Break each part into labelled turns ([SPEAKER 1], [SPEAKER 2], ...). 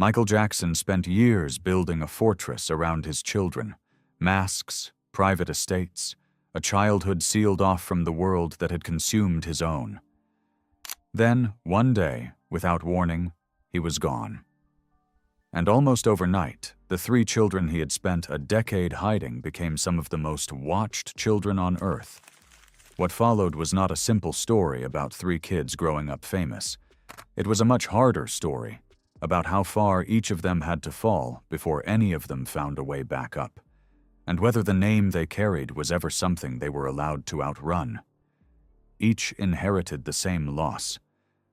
[SPEAKER 1] Michael Jackson spent years building a fortress around his children, masks, private estates, a childhood sealed off from the world that had consumed his own. Then, one day, without warning, he was gone. And almost overnight, the 3 children he had spent a decade hiding became some of the most watched children on Earth. What followed was not a simple story about 3 kids growing up famous. It was a much harder story, about how far each of them had to fall before any of them found a way back up, and whether the name they carried was ever something they were allowed to outrun. Each inherited the same loss,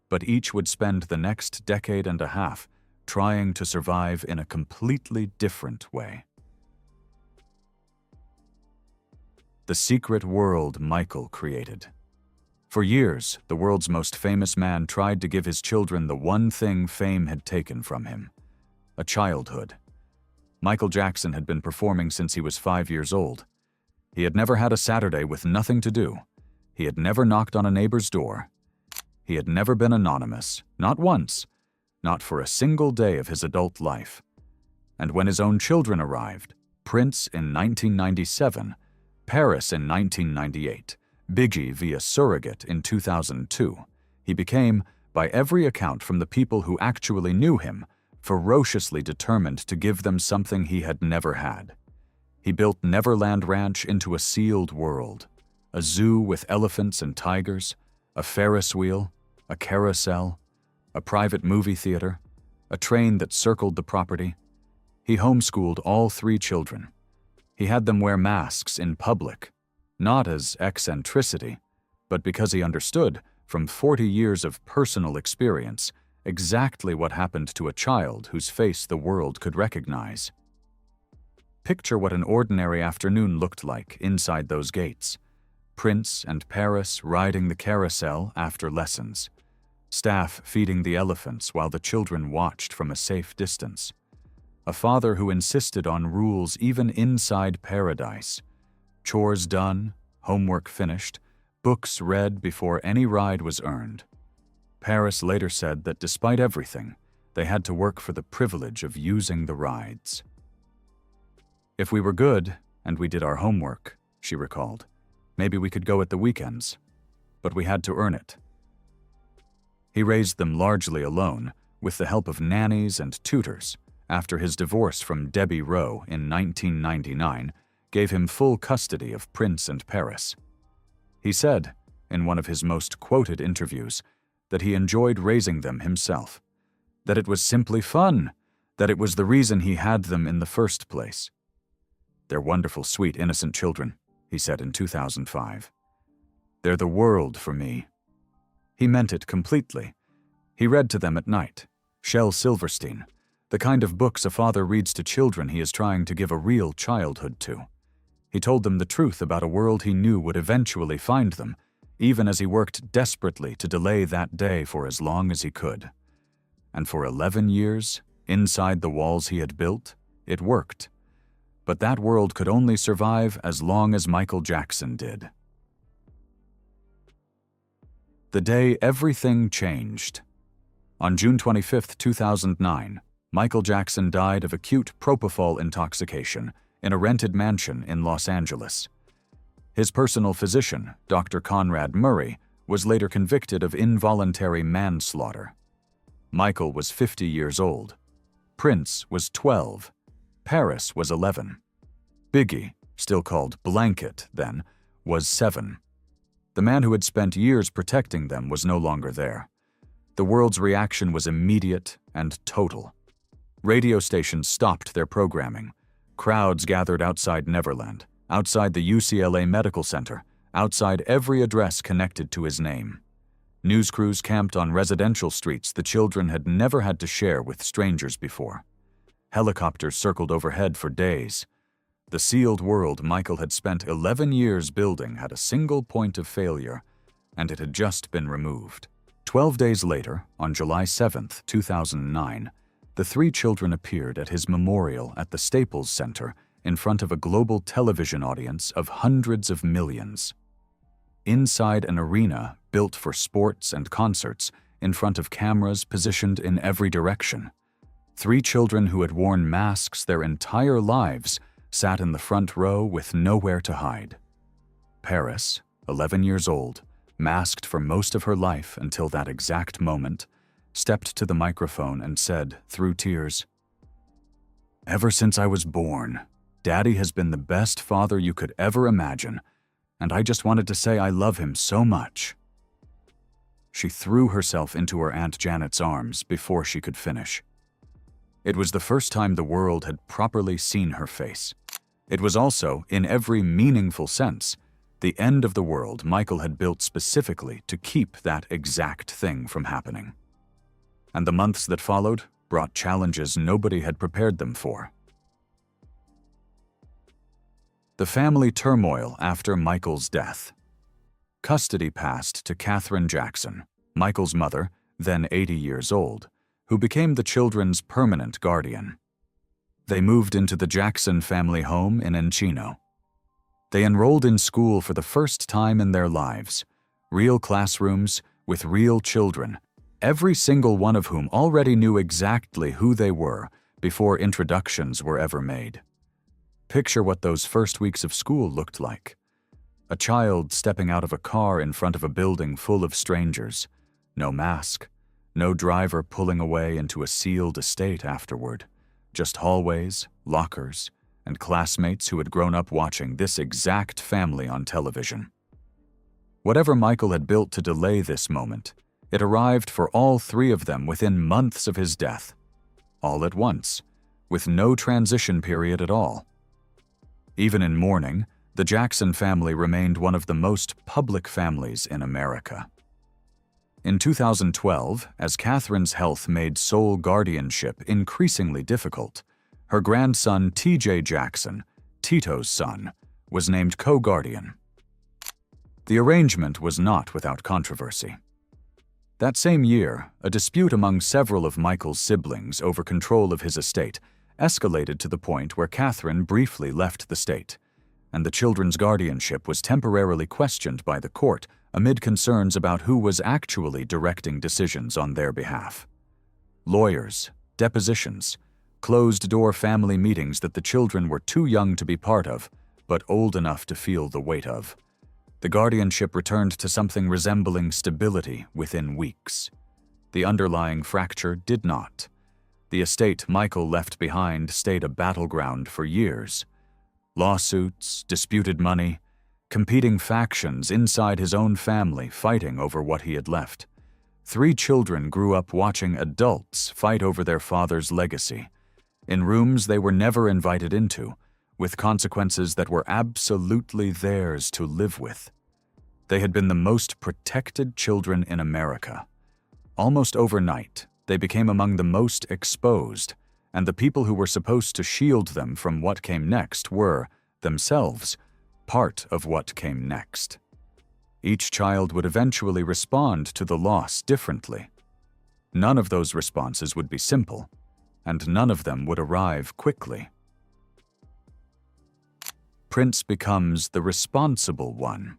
[SPEAKER 1] but each would spend the next decade and a half trying to survive in a completely different way. The secret world Michael created. For years, the world's most famous man tried to give his children the one thing fame had taken from him: a childhood. Michael Jackson had been performing since he was 5 years old. He had never had a Saturday with nothing to do. He had never knocked on a neighbor's door. He had never been anonymous, not once, not for a single day of his adult life. And when his own children arrived, Prince in 1997, Paris in 1998, Bigi via surrogate in 2002, he became, by every account from the people who actually knew him, ferociously determined to give them something he had never had. He built Neverland Ranch into a sealed world, a zoo with elephants and tigers, a Ferris wheel, a carousel, a private movie theater, a train that circled the property. He homeschooled all 3 children. He had them wear masks in public, not as eccentricity, but because he understood, from 40 years of personal experience, exactly what happened to a child whose face the world could recognize. Picture what an ordinary afternoon looked like inside those gates. Prince and Paris riding the carousel after lessons. Staff feeding the elephants while the children watched from a safe distance. A father who insisted on rules even inside paradise. Chores done, homework finished, books read before any ride was earned. Paris later said that despite everything, they had to work for the privilege of using the rides. If we were good and we did our homework, she recalled, maybe we could go at the weekends, but we had to earn it. He raised them largely alone, with the help of nannies and tutors, after his divorce from Debbie Rowe in 1999 gave him full custody of Prince and Paris. He said, in one of his most quoted interviews, that he enjoyed raising them himself, that it was simply fun, that it was the reason he had them in the first place. "They're wonderful, sweet, innocent children," he said in 2005. "They're the world for me." He meant it completely. He read to them at night, Shel Silverstein, the kind of books a father reads to children he is trying to give a real childhood to. He told them the truth about a world he knew would eventually find them, even as he worked desperately to delay that day for as long as he could. And for 11 years, inside the walls he had built, it worked. But that world could only survive as long as Michael Jackson did. The day everything changed. On June 25, 2009, Michael Jackson died of acute propofol intoxication in a rented mansion in Los Angeles. His personal physician, Dr. Conrad Murray, was later convicted of involuntary manslaughter. Michael was 50 years old. Prince was 12. Paris was 11. Bigi, still called Blanket then, was 7. The man who had spent years protecting them was no longer there. The world's reaction was immediate and total. Radio stations stopped their programming. Crowds gathered outside Neverland, outside the UCLA Medical Center, outside every address connected to his name. News crews camped on residential streets the children had never had to share with strangers before. Helicopters circled overhead for days. The sealed world Michael had spent 11 years building had a single point of failure, and it had just been removed. 12 days later, on July 7, 2009, the 3 children appeared at his memorial at the Staples Center in front of a global television audience of hundreds of millions. Inside an arena built for sports and concerts, in front of cameras positioned in every direction. 3 children who had worn masks their entire lives sat in the front row with nowhere to hide. Paris, 11 years old, masked for most of her life until that exact moment, stepped to the microphone and said, through tears, "Ever since I was born, Daddy has been the best father you could ever imagine, and I just wanted to say I love him so much." She threw herself into her Aunt Janet's arms before she could finish. It was the first time the world had properly seen her face. It was also, in every meaningful sense, the end of the world Michael had built specifically to keep that exact thing from happening. And the months that followed brought challenges nobody had prepared them for. The family turmoil after Michael's death. Custody passed to Katherine Jackson, Michael's mother, then 80 years old, who became the children's permanent guardian. They moved into the Jackson family home in Encino. They enrolled in school for the first time in their lives, real classrooms with real children, every single one of whom already knew exactly who they were before introductions were ever made. Picture what those first weeks of school looked like. A child stepping out of a car in front of a building full of strangers, no mask, no driver pulling away into a sealed estate afterward, just hallways, lockers, and classmates who had grown up watching this exact family on television. Whatever Michael had built to delay this moment, it arrived for all 3 of them within months of his death, all at once, with no transition period at all. Even in mourning, the Jackson family remained one of the most public families in America. In 2012, as Katherine's health made sole guardianship increasingly difficult, her grandson TJ Jackson, Tito's son, was named co-guardian. The arrangement was not without controversy. That same year, a dispute among several of Michael's siblings over control of his estate escalated to the point where Katherine briefly left the state, and the children's guardianship was temporarily questioned by the court amid concerns about who was actually directing decisions on their behalf. Lawyers, depositions, closed-door family meetings that the children were too young to be part of, but old enough to feel the weight of. The guardianship returned to something resembling stability within weeks. The underlying fracture did not. The estate Michael left behind stayed a battleground for years. Lawsuits, disputed money, competing factions inside his own family fighting over what he had left. 3 children grew up watching adults fight over their father's legacy, in rooms they were never invited into, with consequences that were absolutely theirs to live with. They had been the most protected children in America. Almost overnight, they became among the most exposed, and the people who were supposed to shield them from what came next were, themselves, part of what came next. Each child would eventually respond to the loss differently. None of those responses would be simple, and none of them would arrive quickly. Prince becomes the responsible one.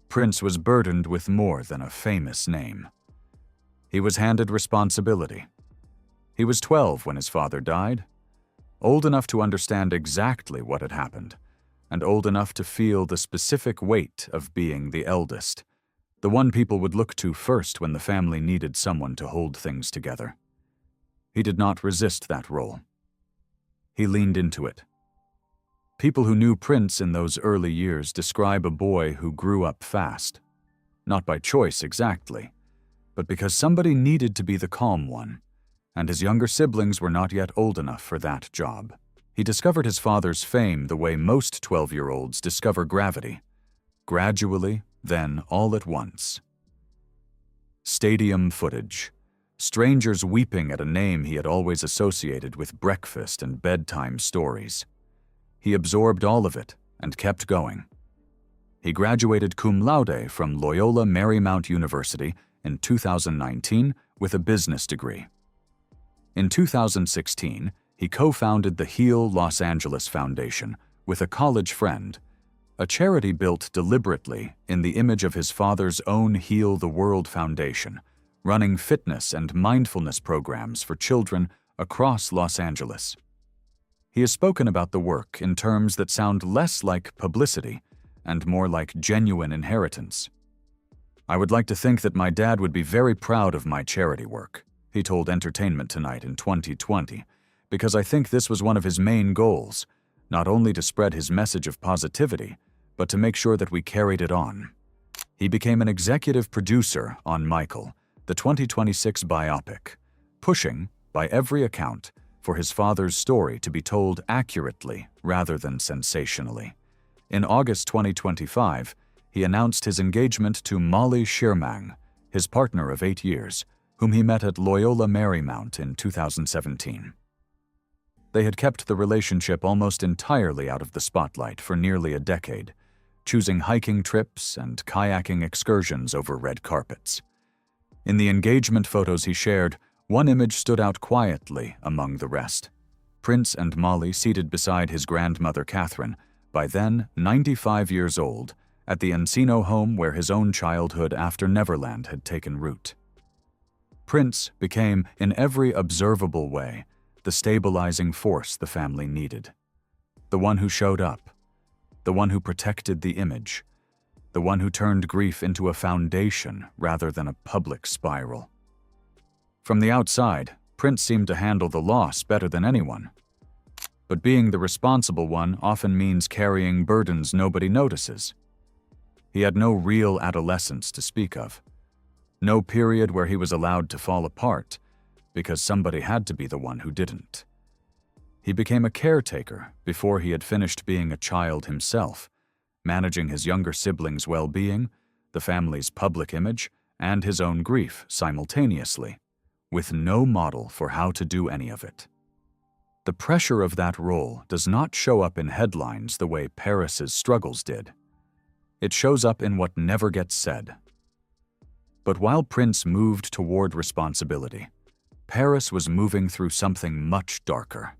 [SPEAKER 1] Prince was burdened with more than a famous name. He was handed responsibility. He was 12 when his father died, old enough to understand exactly what had happened, and old enough to feel the specific weight of being the eldest, the one people would look to first when the family needed someone to hold things together. He did not resist that role. He leaned into it. People who knew Prince in those early years describe a boy who grew up fast, not by choice exactly, but because somebody needed to be the calm one, and his younger siblings were not yet old enough for that job. He discovered his father's fame the way most 12-year-olds discover gravity, gradually, then all at once. Stadium footage. Strangers weeping at a name he had always associated with breakfast and bedtime stories. He absorbed all of it and kept going. He graduated cum laude from Loyola Marymount University in 2019 with a business degree. In 2016, he co-founded the Heal Los Angeles Foundation with a college friend, a charity built deliberately in the image of his father's own Heal the World Foundation, running fitness and mindfulness programs for children across Los Angeles. He has spoken about the work in terms that sound less like publicity and more like genuine inheritance. "I would like to think that my dad would be very proud of my charity work," he told Entertainment Tonight in 2020, "because I think this was one of his main goals, not only to spread his message of positivity, but to make sure that we carried it on." He became an executive producer on Michael, the 2026 biopic, pushing, by every account, for his father's story to be told accurately rather than sensationally. In August 2025, he announced his engagement to Molly Schirmang, his partner of 8 years, whom he met at Loyola Marymount in 2017. They had kept the relationship almost entirely out of the spotlight for nearly a decade, choosing hiking trips and kayaking excursions over red carpets. In the engagement photos he shared, one image stood out quietly among the rest. Prince and Molly seated beside his grandmother Catherine, by then 95 years old, at the Encino home where his own childhood after Neverland had taken root. Prince became, in every observable way, the stabilizing force the family needed. The one who showed up, the one who protected the image, the one who turned grief into a foundation rather than a public spiral. From the outside, Prince seemed to handle the loss better than anyone. But being the responsible one often means carrying burdens nobody notices. He had no real adolescence to speak of. No period where he was allowed to fall apart, because somebody had to be the one who didn't. He became a caretaker before he had finished being a child himself, managing his younger siblings' well-being, the family's public image, and his own grief simultaneously, with no model for how to do any of it. The pressure of that role does not show up in headlines the way Paris's struggles did. It shows up in what never gets said. But while Prince moved toward responsibility, Paris was moving through something much darker.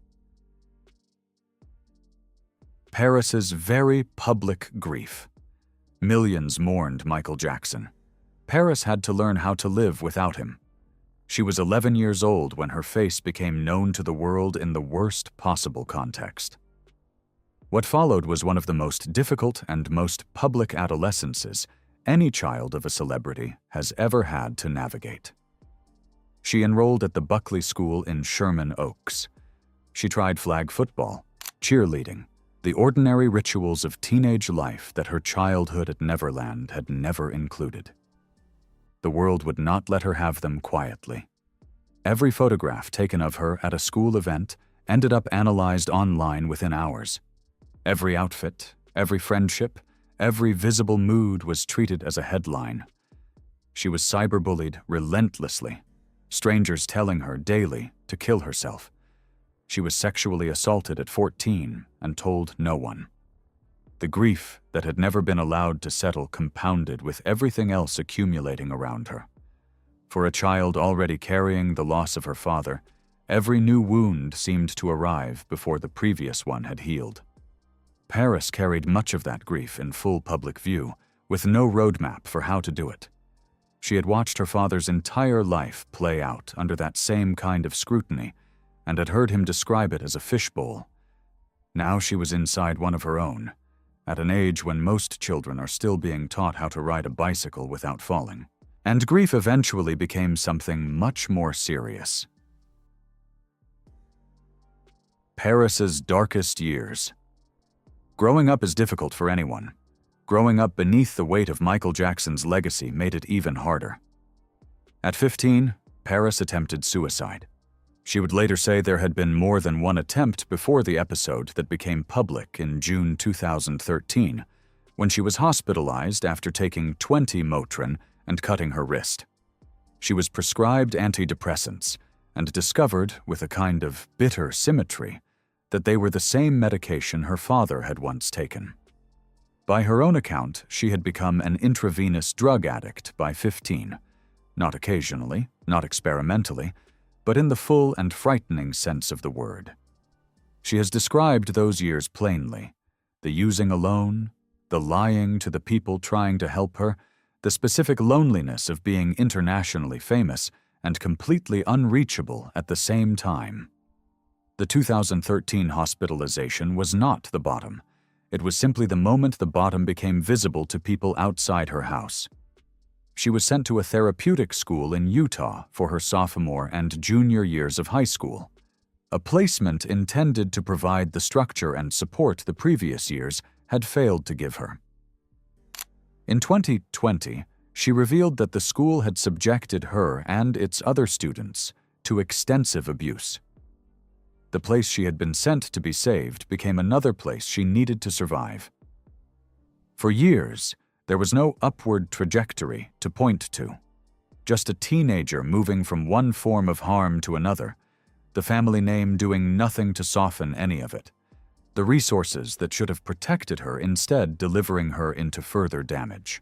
[SPEAKER 1] Paris's very public grief. Millions mourned Michael Jackson. Paris had to learn how to live without him. She was 11 years old when her face became known to the world in the worst possible context. What followed was one of the most difficult and most public adolescences any child of a celebrity has ever had to navigate. She enrolled at the Buckley School in Sherman Oaks. She tried flag football, cheerleading, the ordinary rituals of teenage life that her childhood at Neverland had never included. The world would not let her have them quietly. Every photograph taken of her at a school event ended up analyzed online within hours. Every outfit, every friendship, every visible mood was treated as a headline. She was cyberbullied relentlessly, strangers telling her daily to kill herself. She was sexually assaulted at 14 and told no one. The grief that had never been allowed to settle compounded with everything else accumulating around her. For a child already carrying the loss of her father, every new wound seemed to arrive before the previous one had healed. Paris carried much of that grief in full public view, with no roadmap for how to do it. She had watched her father's entire life play out under that same kind of scrutiny, and had heard him describe it as a fishbowl. Now she was inside one of her own, at an age when most children are still being taught how to ride a bicycle without falling. And grief eventually became something much more serious. Paris's darkest years. Growing up is difficult for anyone. Growing up beneath the weight of Michael Jackson's legacy made it even harder. At 15, Paris attempted suicide. She would later say there had been more than one attempt before the episode that became public in June 2013, when she was hospitalized after taking 20 Motrin and cutting her wrist. She was prescribed antidepressants and discovered, with a kind of bitter symmetry, that they were the same medication her father had once taken. By her own account, she had become an intravenous drug addict by 15, not occasionally, not experimentally, but in the full and frightening sense of the word. She has described those years plainly: the using alone, the lying to the people trying to help her, the specific loneliness of being internationally famous and completely unreachable at the same time. The 2013 hospitalization was not the bottom. It was simply the moment the bottom became visible to people outside her house. She was sent to a therapeutic school in Utah for her sophomore and junior years of high school, a placement intended to provide the structure and support the previous years had failed to give her. In 2020, she revealed that the school had subjected her and its other students to extensive abuse. The place she had been sent to be saved became another place she needed to survive. For years, there was no upward trajectory to point to. Just a teenager moving from one form of harm to another, the family name doing nothing to soften any of it, the resources that should have protected her instead delivering her into further damage.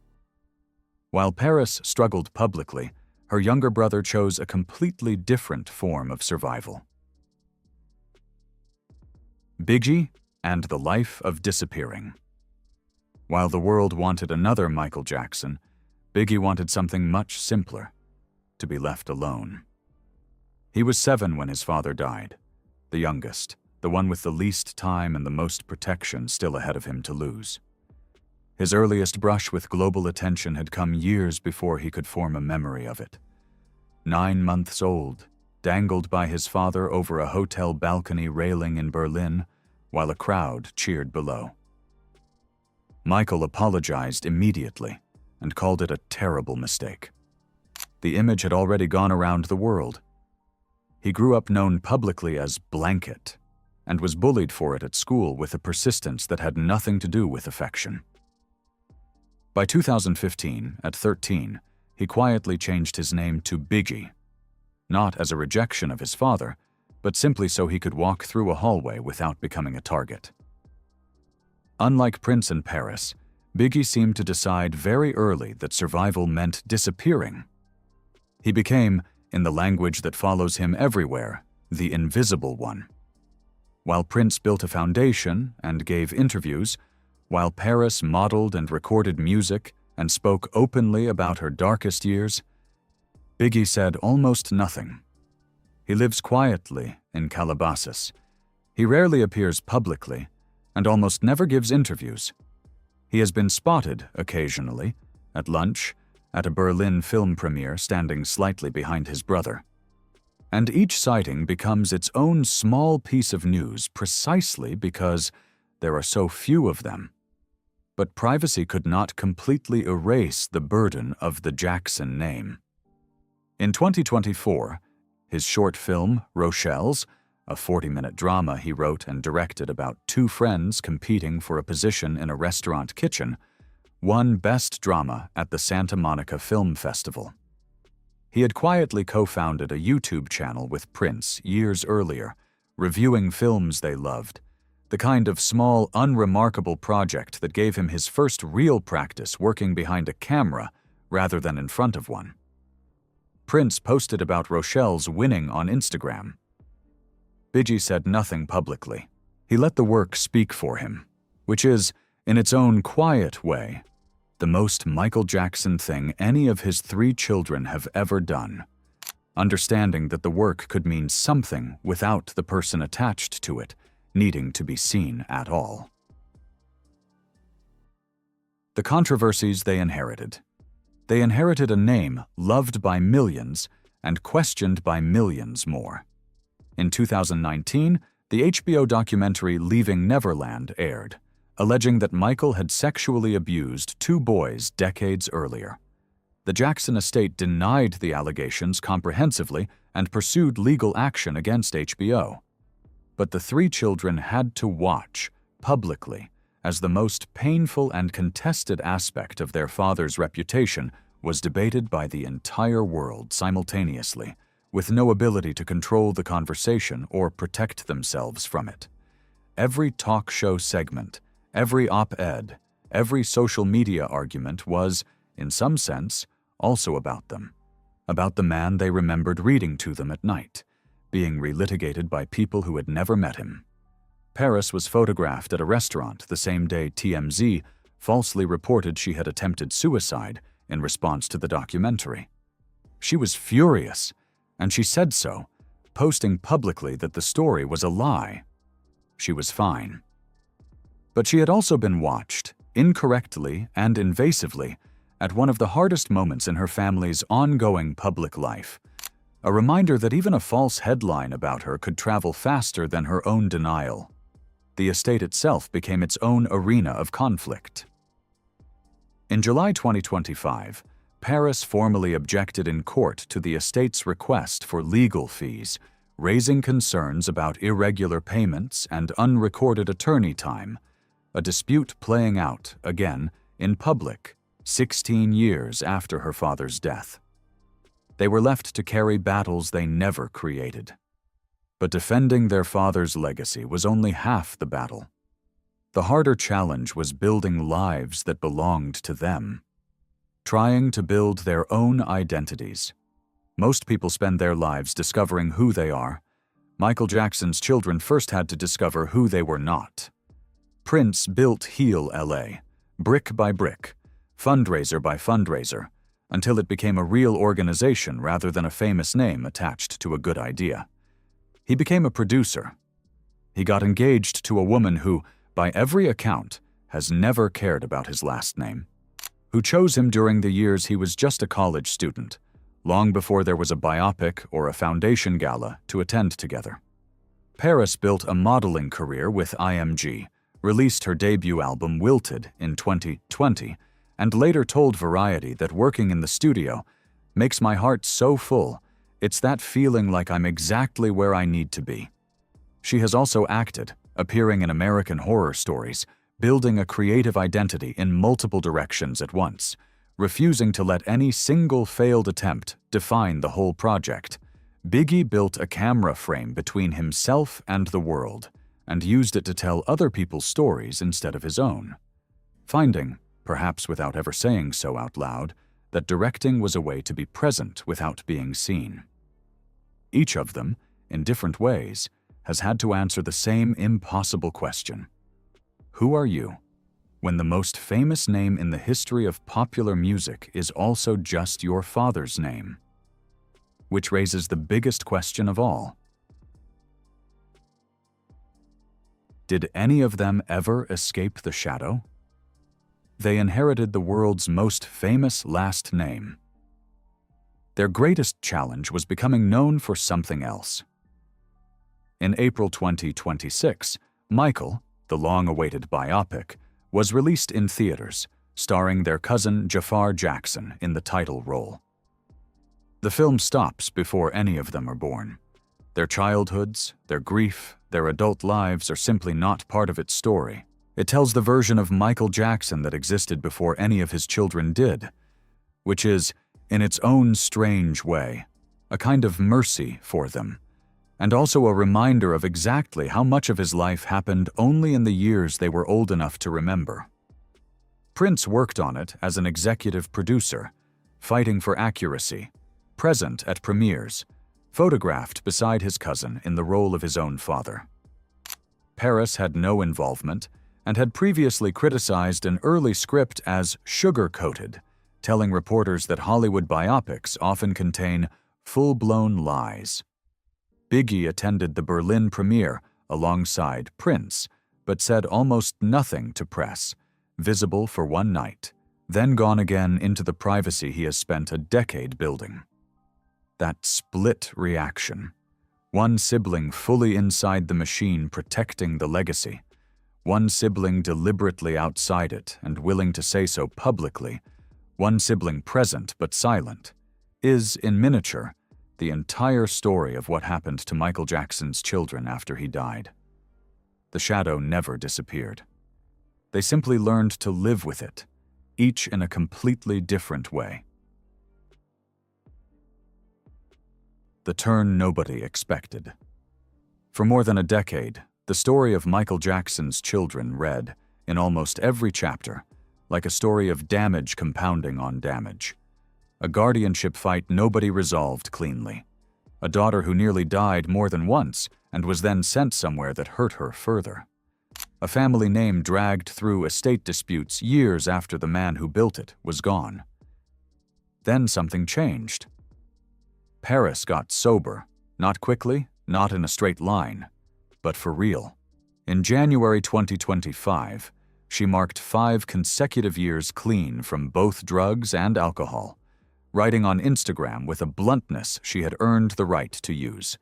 [SPEAKER 1] While Paris struggled publicly, her younger brother chose a completely different form of survival. Bigi and the Life of Disappearing. While the world wanted another Michael Jackson, Bigi wanted something much simpler: to be left alone. He was 7 when his father died, the youngest, the one with the least time and the most protection still ahead of him to lose. His earliest brush with global attention had come years before he could form a memory of it. 9 months old, dangled by his father over a hotel balcony railing in Berlin, while a crowd cheered below. Michael apologized immediately and called it a terrible mistake. The image had already gone around the world. He grew up known publicly as Blanket and was bullied for it at school with a persistence that had nothing to do with affection. By 2015, at 13, he quietly changed his name to Bigi, not as a rejection of his father, but simply so he could walk through a hallway without becoming a target. Unlike Prince and Paris, Bigi seemed to decide very early that survival meant disappearing. He became, in the language that follows him everywhere, the invisible one. While Prince built a foundation and gave interviews, while Paris modeled and recorded music and spoke openly about her darkest years, Bigi said almost nothing. He lives quietly in Calabasas. He rarely appears publicly and almost never gives interviews. He has been spotted occasionally, at lunch, at a Berlin film premiere standing slightly behind his brother. And each sighting becomes its own small piece of news precisely because there are so few of them. But privacy could not completely erase the burden of the Jackson name. In 2024, his short film, Rochelle's, a 40-minute drama he wrote and directed about 2 friends competing for a position in a restaurant kitchen, won Best Drama at the Santa Monica Film Festival. He had quietly co-founded a YouTube channel with Prince years earlier, reviewing films they loved, the kind of small, unremarkable project that gave him his first real practice working behind a camera rather than in front of one. Prince posted about Rochelle's winning on Instagram. Bigi said nothing publicly. He let the work speak for him, which is, in its own quiet way, the most Michael Jackson thing any of his 3 children have ever done, understanding that the work could mean something without the person attached to it needing to be seen at all. The controversies they inherited. They inherited a name loved by millions and questioned by millions more. In 2019, the HBO documentary Leaving Neverland aired, alleging that Michael had sexually abused 2 boys decades earlier. The Jackson estate denied the allegations comprehensively and pursued legal action against HBO. But the 3 children had to watch, publicly, as the most painful and contested aspect of their father's reputation was debated by the entire world simultaneously, with no ability to control the conversation or protect themselves from it. Every talk show segment, every op-ed, every social media argument was, in some sense, also about them, about the man they remembered reading to them at night, being relitigated by people who had never met him. Paris was photographed at a restaurant the same day TMZ falsely reported she had attempted suicide in response to the documentary. She was furious and she said so, posting publicly that the story was a lie. She was fine. But she had also been watched, incorrectly and invasively, at one of the hardest moments in her family's ongoing public life. A reminder that even a false headline about her could travel faster than her own denial. The estate itself became its own arena of conflict. In July 2025, Paris formally objected in court to the estate's request for legal fees, raising concerns about irregular payments and unrecorded attorney time, a dispute playing out, again, in public, 16 years after her father's death. They were left to carry battles they never created. But defending their father's legacy was only half the battle. The harder challenge was building lives that belonged to them. Trying to build their own identities. Most people spend their lives discovering who they are. Michael Jackson's children first had to discover who they were not. Prince built Heal LA, brick by brick, fundraiser by fundraiser, until it became a real organization rather than a famous name attached to a good idea. He became a producer. He got engaged to a woman who, by every account, has never cared about his last name, who chose him during the years he was just a college student, long before there was a biopic or a foundation gala to attend together. Paris built a modeling career with IMG, released her debut album Wilted in 2020, and later told Variety that working in the studio makes my heart so full, it's that feeling like I'm exactly where I need to be. She has also acted, appearing in American Horror Stories, building a creative identity in multiple directions at once, refusing to let any single failed attempt define the whole project. Bigi built a camera frame between himself and the world, and used it to tell other people's stories instead of his own. Finding, perhaps without ever saying so out loud, that directing was a way to be present without being seen. Each of them, in different ways, has had to answer the same impossible question. Who are you, when the most famous name in the history of popular music is also just your father's name? Which raises the biggest question of all. Did any of them ever escape the shadow? They inherited the world's most famous last name. Their greatest challenge was becoming known for something else. In April 2026, Michael, the long-awaited biopic, was released in theaters, starring their cousin Jafar Jackson in the title role. The film stops before any of them are born. Their childhoods, their grief, their adult lives are simply not part of its story. It tells the version of Michael Jackson that existed before any of his children did, which is, in its own strange way, a kind of mercy for them, and also a reminder of exactly how much of his life happened only in the years they were old enough to remember. Prince worked on it as an executive producer, fighting for accuracy, present at premieres, photographed beside his cousin in the role of his own father. Paris had no involvement and had previously criticized an early script as sugar-coated, telling reporters that Hollywood biopics often contain full-blown lies. Bigi attended the Berlin premiere alongside Prince, but said almost nothing to press, visible for one night, then gone again into the privacy he has spent a decade building. That split reaction, one sibling fully inside the machine protecting the legacy, one sibling deliberately outside it and willing to say so publicly, one sibling present but silent, is, in miniature, the entire story of what happened to Michael Jackson's children after he died. The shadow never disappeared. They simply learned to live with it, each in a completely different way. The turn nobody expected. For more than a decade, the story of Michael Jackson's children read, in almost every chapter, like a story of damage compounding on damage. A guardianship fight nobody resolved cleanly. A daughter who nearly died more than once and was then sent somewhere that hurt her further. A family name dragged through estate disputes years after the man who built it was gone. Then something changed. Paris got sober, not quickly, not in a straight line, but for real. In January 2025, she marked 5 consecutive years clean from both drugs and alcohol, writing on Instagram with a bluntness she had earned the right to use.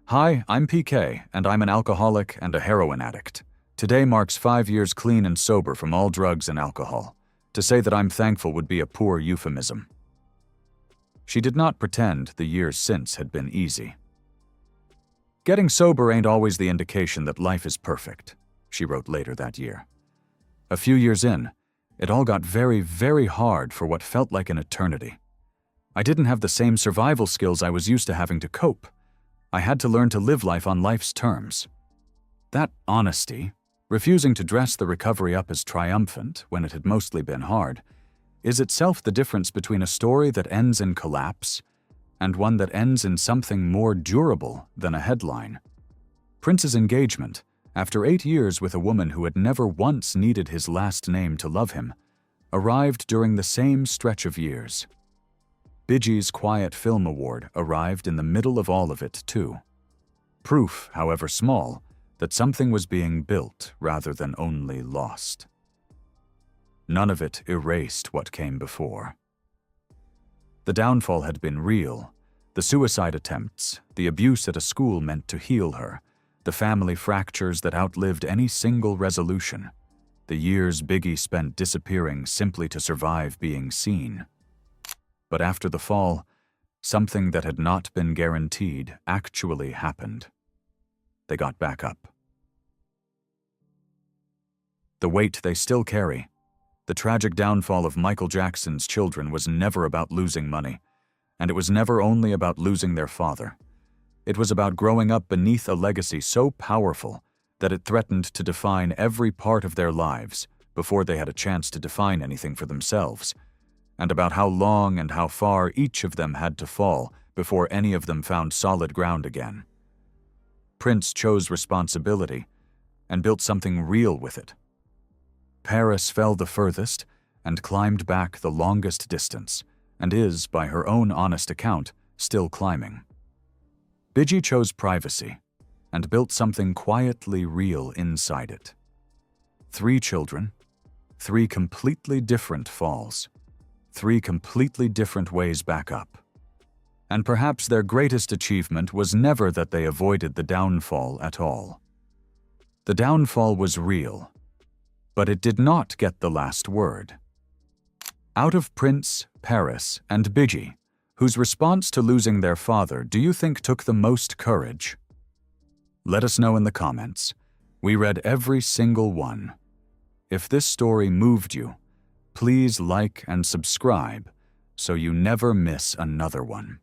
[SPEAKER 1] "Hi, I'm PK, and I'm an alcoholic and a heroin addict. Today marks 5 years clean and sober from all drugs and alcohol. To say that I'm thankful would be a poor euphemism." She did not pretend the years since had been easy. "Getting sober ain't always the indication that life is perfect," she wrote later that year. "A few years in, it all got very, very hard for what felt like an eternity. I didn't have the same survival skills I was used to having to cope. I had to learn to live life on life's terms." That honesty, refusing to dress the recovery up as triumphant when it had mostly been hard, is itself the difference between a story that ends in collapse and one that ends in something more durable than a headline. Prince's engagement, after 8 years with a woman who had never once needed his last name to love him, arrived during the same stretch of years. Bigi's Quiet Film Award arrived in the middle of all of it, too. Proof, however small, that something was being built rather than only lost. None of it erased what came before. The downfall had been real. The suicide attempts, the abuse at a school meant to heal her, the family fractures that outlived any single resolution, the years Bigi spent disappearing simply to survive being seen. But after the fall, something that had not been guaranteed actually happened. They got back up. The weight they still carry. The tragic downfall of Michael Jackson's children was never about losing money, and it was never only about losing their father. It was about growing up beneath a legacy so powerful that it threatened to define every part of their lives before they had a chance to define anything for themselves, and about how long and how far each of them had to fall before any of them found solid ground again. Prince chose responsibility and built something real with it. Paris fell the furthest and climbed back the longest distance, and is, by her own honest account, still climbing. Bigi chose privacy and built something quietly real inside it. 3 children, 3 completely different falls, 3 completely different ways back up. And perhaps their greatest achievement was never that they avoided the downfall at all. The downfall was real, but it did not get the last word. Out of Prince, Paris, and Bigi, whose response to losing their father do you think took the most courage? Let us know in the comments. We read every single one. If this story moved you, please like and subscribe so you never miss another one.